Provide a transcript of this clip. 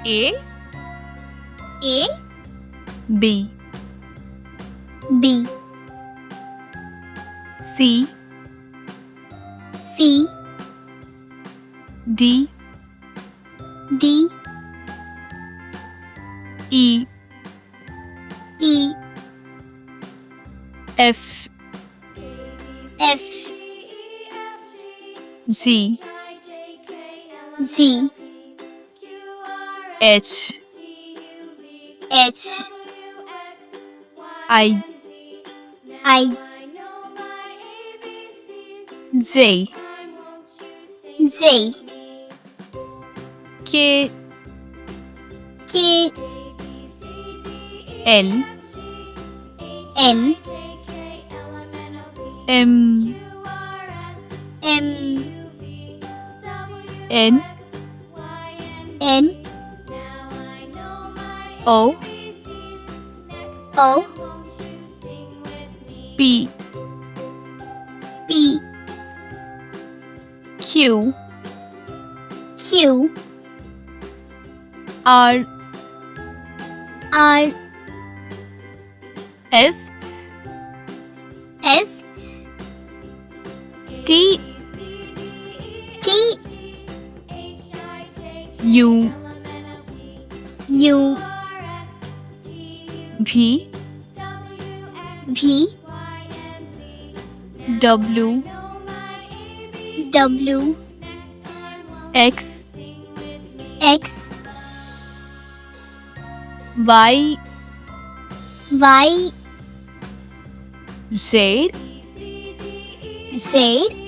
A A B B C C D D E E F F G G H H I I J J K K L L M M N N O O P P Q Q R R S S T T U U V V W W X X Y Y Z Z